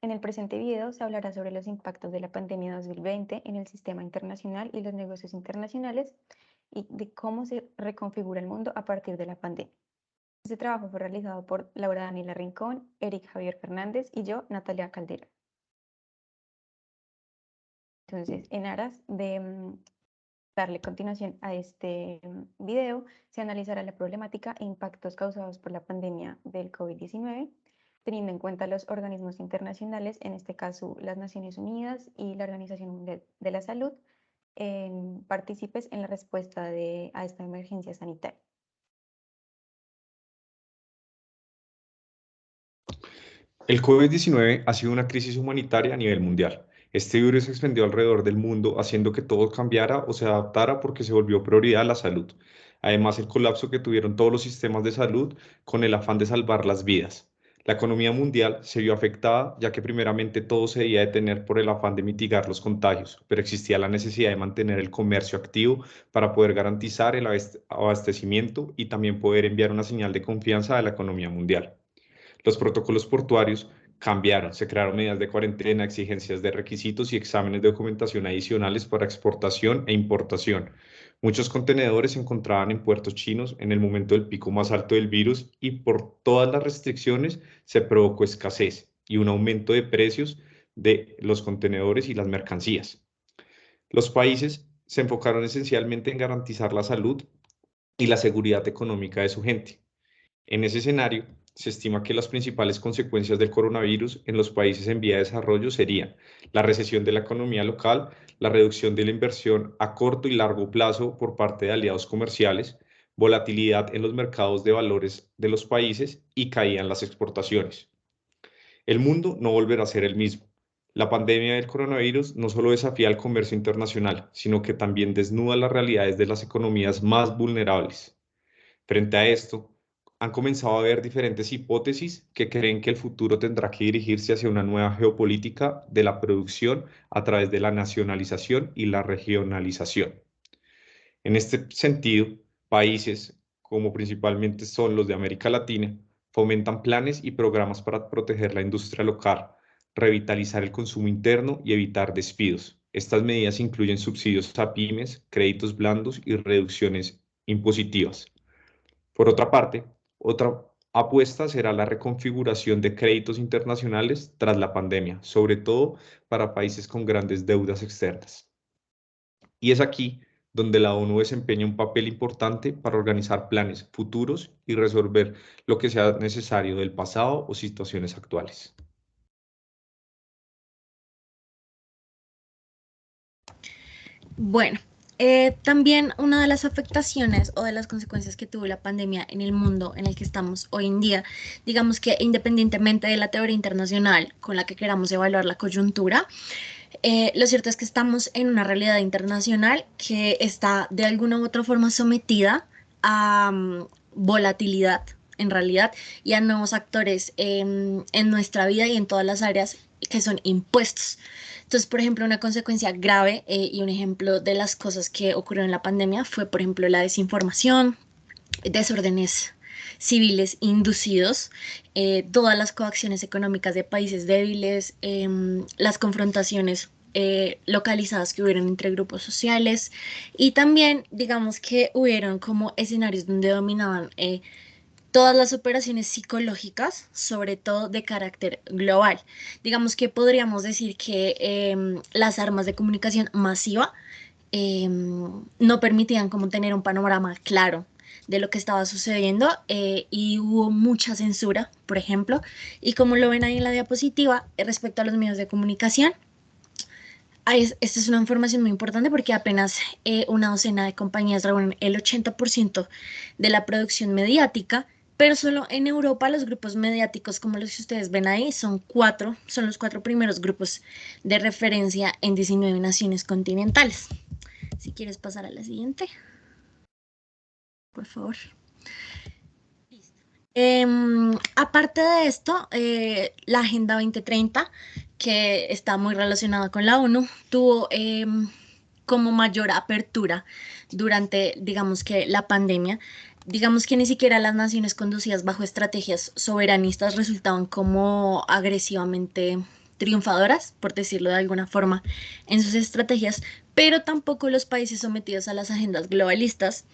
En el presente video se hablará sobre los impactos de la pandemia 2020 en el sistema internacional y los negocios internacionales y de cómo se reconfigura el mundo a partir de la pandemia. Este trabajo fue realizado por Laura Daniela Rincón, Eric Javier Fernández y yo, Natalia Caldera. Entonces, en aras de darle continuación a este video, se analizará la problemática e impactos causados por la pandemia del COVID-19, teniendo en cuenta los organismos internacionales, en este caso las Naciones Unidas y la Organización Mundial de la Salud, partícipes en la respuesta a esta emergencia sanitaria. El COVID-19 ha sido una crisis humanitaria a nivel mundial. Este virus se extendió alrededor del mundo, haciendo que todo cambiara o se adaptara porque se volvió prioridad la salud. Además, el colapso que tuvieron todos los sistemas de salud con el afán de salvar las vidas. La economía mundial se vio afectada, ya que primeramente todo se debía detener por el afán de mitigar los contagios, pero existía la necesidad de mantener el comercio activo para poder garantizar el abastecimiento y también poder enviar una señal de confianza a la economía mundial. Los protocolos portuarios cambiaron, se crearon medidas de cuarentena, exigencias de requisitos y exámenes de documentación adicionales para exportación e importación. Muchos contenedores se encontraban en puertos chinos en el momento del pico más alto del virus y por todas las restricciones se provocó escasez y un aumento de precios de los contenedores y las mercancías. Los países se enfocaron esencialmente en garantizar la salud y la seguridad económica de su gente. En ese escenario, se estima que las principales consecuencias del coronavirus en los países en vía de desarrollo serían la recesión de la economía local, la reducción de la inversión a corto y largo plazo por parte de aliados comerciales, volatilidad en los mercados de valores de los países y caída en las exportaciones. El mundo no volverá a ser el mismo. La pandemia del coronavirus no solo desafía el comercio internacional, sino que también desnuda las realidades de las economías más vulnerables. Frente a esto, han comenzado a haber diferentes hipótesis que creen que el futuro tendrá que dirigirse hacia una nueva geopolítica de la producción a través de la nacionalización y la regionalización. En este sentido, países como principalmente son los de América Latina, fomentan planes y programas para proteger la industria local, revitalizar el consumo interno y evitar despidos. Estas medidas incluyen subsidios a pymes, créditos blandos y reducciones impositivas. Por otra parte, otra apuesta será la reconfiguración de créditos internacionales tras la pandemia, sobre todo para países con grandes deudas externas. Y es aquí donde la ONU desempeña un papel importante para organizar planes futuros y resolver lo que sea necesario del pasado o situaciones actuales. Bueno, también una de las afectaciones o de las consecuencias que tuvo la pandemia en el mundo en el que estamos hoy en día, digamos que independientemente de la teoría internacional con la que queramos evaluar la coyuntura, lo cierto es que estamos en una realidad internacional que está de alguna u otra forma sometida a volatilidad en realidad y a nuevos actores en nuestra vida y en todas las áreas que son impuestos. Entonces, por ejemplo, una consecuencia grave y un ejemplo de las cosas que ocurrieron en la pandemia fue, por ejemplo, la desinformación, desórdenes civiles inducidos, todas las coacciones económicas de países débiles, las confrontaciones localizadas que hubieron entre grupos sociales y también digamos que hubieron como escenarios donde dominaban todas las operaciones psicológicas, sobre todo de carácter global. Digamos que podríamos decir que las armas de comunicación masiva no permitían como tener un panorama claro de lo que estaba sucediendo y hubo mucha censura, por ejemplo, y como lo ven ahí en la diapositiva, respecto a los medios de comunicación, esta es una información muy importante porque apenas una docena de compañías reúnen el 80% de la producción mediática, pero solo en Europa los grupos mediáticos como los que ustedes ven ahí son los cuatro primeros grupos de referencia en 19 naciones continentales. Si quieres pasar a la siguiente, por favor. Aparte de esto, la Agenda 2030, que está muy relacionada con la ONU, tuvo como mayor apertura durante, digamos que, la pandemia. Digamos que ni siquiera las naciones conducidas bajo estrategias soberanistas resultaban como agresivamente triunfadoras, por decirlo de alguna forma, en sus estrategias, pero tampoco los países sometidos a las agendas globalistas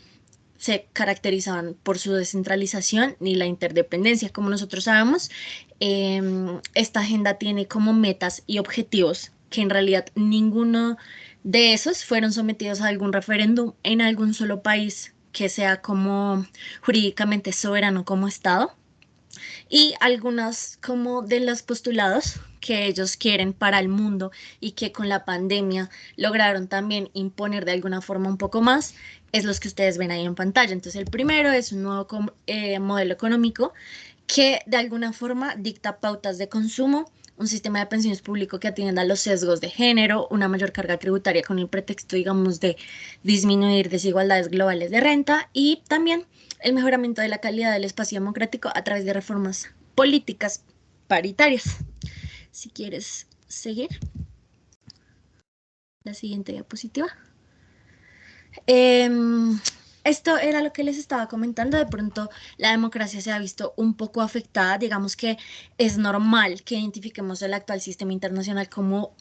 se caracterizaban por su descentralización ni la interdependencia. Como nosotros sabemos, esta agenda tiene como metas y objetivos que en realidad ninguno de esos fueron sometidos a algún referéndum en algún solo país que sea como jurídicamente soberano como Estado, y algunas como de los postulados que ellos quieren para el mundo y que con la pandemia lograron también imponer de alguna forma un poco más, es los que ustedes ven ahí en pantalla. Entonces el primero es un nuevo modelo económico que de alguna forma dicta pautas de consumo, un sistema de pensiones público que atienda a los sesgos de género, una mayor carga tributaria con el pretexto, digamos, de disminuir desigualdades globales de renta, y también el mejoramiento de la calidad del espacio democrático a través de reformas políticas paritarias. Si quieres seguir, la siguiente diapositiva. Esto era lo que les estaba comentando. De pronto la democracia se ha visto un poco afectada. Digamos que es normal que identifiquemos el actual sistema internacional como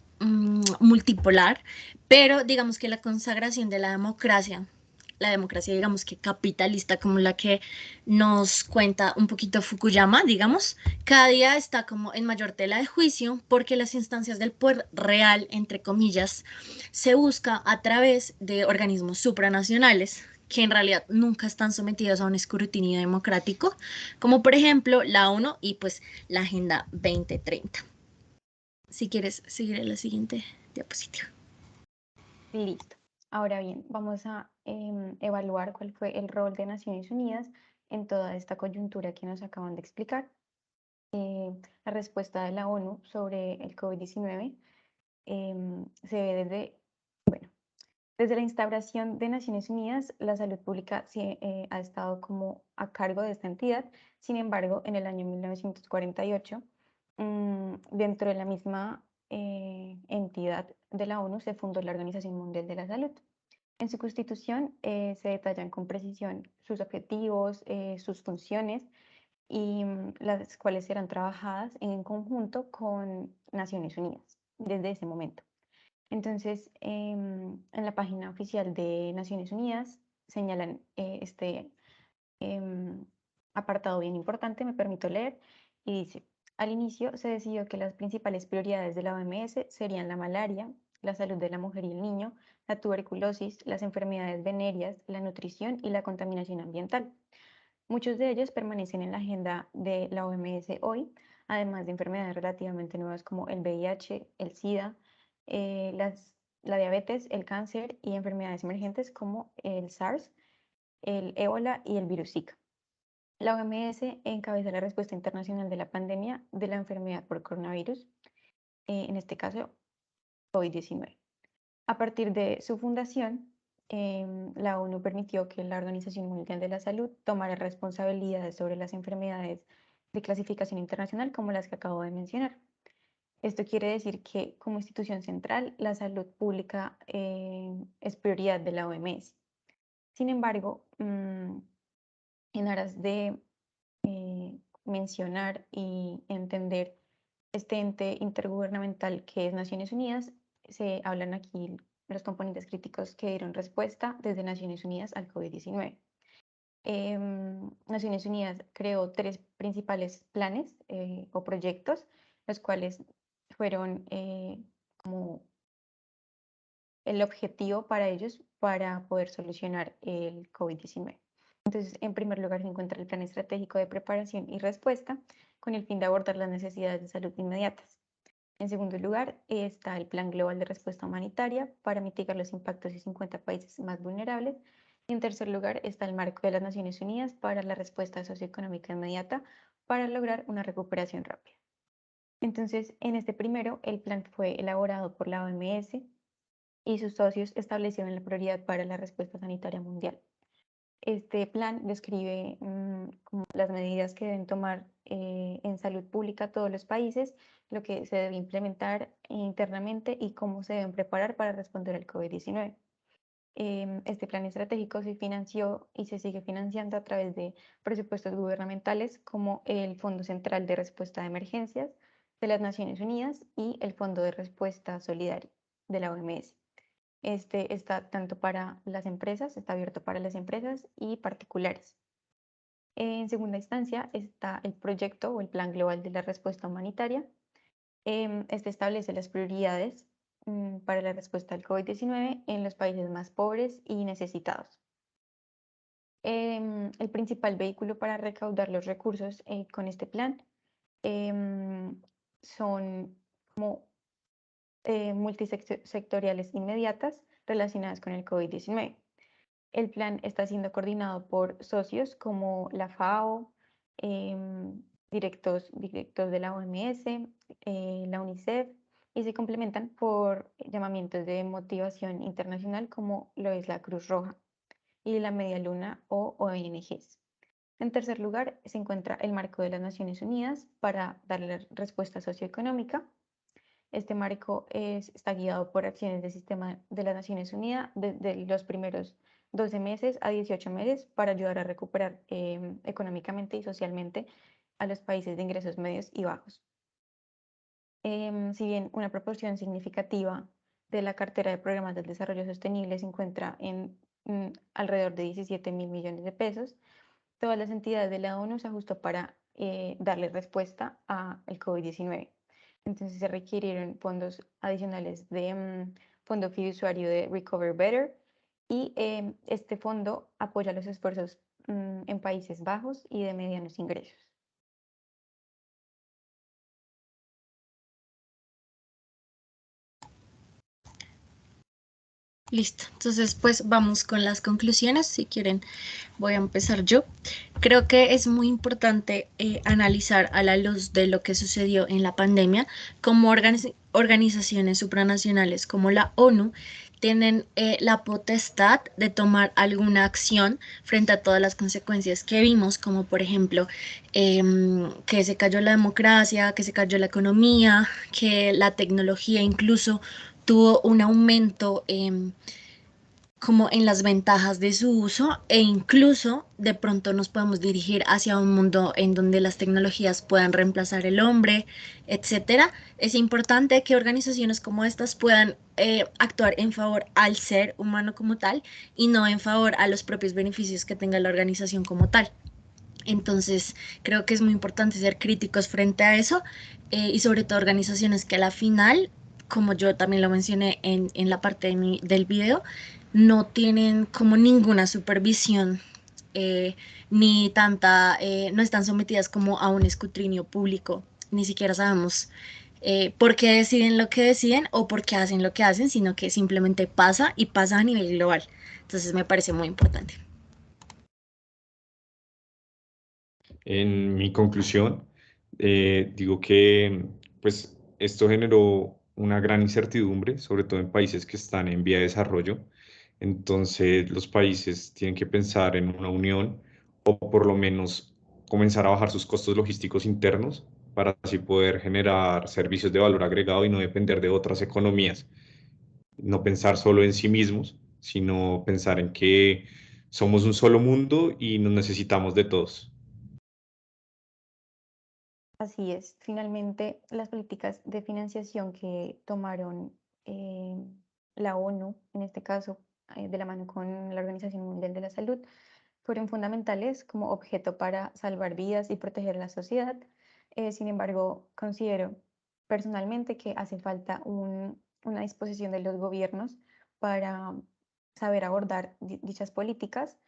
multipolar, pero digamos que la consagración de la democracia digamos que capitalista, como la que nos cuenta un poquito Fukuyama, digamos, cada día está como en mayor tela de juicio porque las instancias del poder real, entre comillas, se busca a través de organismos supranacionales que en realidad nunca están sometidos a un escrutinio democrático, como por ejemplo la ONU y pues la Agenda 2030. Si quieres seguir en la siguiente diapositiva. Listo. Ahora bien, vamos a evaluar cuál fue el rol de Naciones Unidas en toda esta coyuntura que nos acaban de explicar. La respuesta de la ONU sobre el COVID-19 se ve desde la instauración de Naciones Unidas. La salud pública ha estado como a cargo de esta entidad. Sin embargo, en el año 1948, dentro de la misma entidad de la ONU se fundó la Organización Mundial de la Salud. En su constitución se detallan con precisión sus objetivos, sus funciones, y las cuales serán trabajadas en conjunto con Naciones Unidas desde ese momento. Entonces, en la página oficial de Naciones Unidas señalan este apartado bien importante, me permito leer, y dice: al inicio se decidió que las principales prioridades de la OMS serían la malaria, la salud de la mujer y el niño, la tuberculosis, las enfermedades venéreas, la nutrición y la contaminación ambiental. Muchos de ellos permanecen en la agenda de la OMS hoy, además de enfermedades relativamente nuevas como el VIH, el SIDA, la diabetes, el cáncer y enfermedades emergentes como el SARS, el ébola y el virus Zika. La OMS encabeza la respuesta internacional de la pandemia de la enfermedad por coronavirus, en este caso COVID-19. A partir de su fundación, la ONU permitió que la Organización Mundial de la Salud tomara responsabilidades sobre las enfermedades de clasificación internacional como las que acabo de mencionar. Esto quiere decir que como institución central, la salud pública es prioridad de la OMS. Sin embargo, en aras de mencionar y entender este ente intergubernamental que es Naciones Unidas, se hablan aquí los componentes críticos que dieron respuesta desde Naciones Unidas al COVID-19. Naciones Unidas creó 3 principales planes o proyectos, los cuales fueron como el objetivo para ellos para poder solucionar el COVID-19. Entonces, en primer lugar se encuentra el Plan Estratégico de Preparación y Respuesta, con el fin de abordar las necesidades de salud inmediatas. En segundo lugar, está el Plan Global de Respuesta Humanitaria para mitigar los impactos de 50 países más vulnerables. Y en tercer lugar, está el Marco de las Naciones Unidas para la Respuesta Socioeconómica Inmediata para lograr una recuperación rápida. Entonces, en este primero, el plan fue elaborado por la OMS y sus socios establecieron la prioridad para la respuesta sanitaria mundial. Este plan describe como las medidas que deben tomar en salud pública todos los países, lo que se debe implementar internamente y cómo se deben preparar para responder al COVID-19. Este plan estratégico se financió y se sigue financiando a través de presupuestos gubernamentales como el Fondo Central de Respuesta a Emergencias, de las Naciones Unidas y el Fondo de Respuesta Solidaria de la OMS. Este está tanto para las empresas, está abierto para las empresas y particulares. En segunda instancia está el proyecto o el Plan Global de la Respuesta Humanitaria. Este establece las prioridades para la respuesta al COVID-19 en los países más pobres y necesitados. El principal vehículo para recaudar los recursos con este plan son como multisectoriales inmediatas relacionadas con el COVID-19. El plan está siendo coordinado por socios como la FAO, directos de la OMS, la UNICEF, y se complementan por llamamientos de motivación internacional como lo es la Cruz Roja y la Media Luna o ONGs. En tercer lugar, se encuentra el marco de las Naciones Unidas para darle respuesta socioeconómica. Este marco está guiado por acciones del sistema de las Naciones Unidas desde los primeros 12 meses a 18 meses para ayudar a recuperar económicamente y socialmente a los países de ingresos medios y bajos. Si bien una proporción significativa de la cartera de programas del desarrollo sostenible se encuentra en alrededor de 17.000 millones de pesos, todas las entidades de la ONU se ajustó para darle respuesta al COVID-19. Entonces se requirieron fondos adicionales de Fondo Fiduciario de Recover Better y este fondo apoya los esfuerzos en países bajos y de medianos ingresos. Listo, entonces pues vamos con las conclusiones. Si quieren, voy a empezar yo. Creo que es muy importante analizar a la luz de lo que sucedió en la pandemia, cómo organizaciones supranacionales como la ONU tienen la potestad de tomar alguna acción frente a todas las consecuencias que vimos, como por ejemplo que se cayó la democracia, que se cayó la economía, que la tecnología incluso tuvo un aumento como en las ventajas de su uso, e incluso de pronto nos podemos dirigir hacia un mundo en donde las tecnologías puedan reemplazar el hombre, etcétera. Es importante que organizaciones como estas puedan actuar en favor al ser humano como tal y no en favor a los propios beneficios que tenga la organización como tal. Entonces, creo que es muy importante ser críticos frente a eso y sobre todo organizaciones que a la final, como yo también lo mencioné en la parte del video, no tienen como ninguna supervisión ni tanta, no están sometidas como a un escrutinio público, ni siquiera sabemos por qué deciden lo que deciden o por qué hacen lo que hacen, sino que simplemente pasa y pasa a nivel global. Entonces me parece muy importante. En mi conclusión, digo que pues, esto generó una gran incertidumbre, sobre todo en países que están en vía de desarrollo. Entonces, los países tienen que pensar en una unión o por lo menos comenzar a bajar sus costos logísticos internos para así poder generar servicios de valor agregado y no depender de otras economías. No pensar solo en sí mismos, sino pensar en que somos un solo mundo y nos necesitamos de todos. Así es. Finalmente, las políticas de financiación que tomaron la ONU, en este caso, de la mano con la Organización Mundial de la Salud, fueron fundamentales como objeto para salvar vidas y proteger la sociedad. Sin embargo, considero personalmente que hace falta una disposición de los gobiernos para saber abordar dichas políticas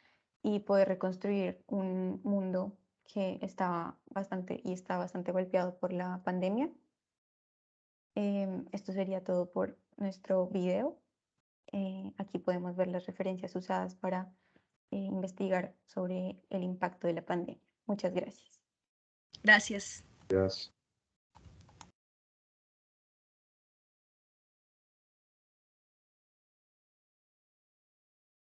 y poder reconstruir un mundo que estaba bastante y está bastante golpeado por la pandemia. Esto sería todo por nuestro video. Aquí podemos ver las referencias usadas para investigar sobre el impacto de la pandemia. Muchas gracias. Gracias. Gracias.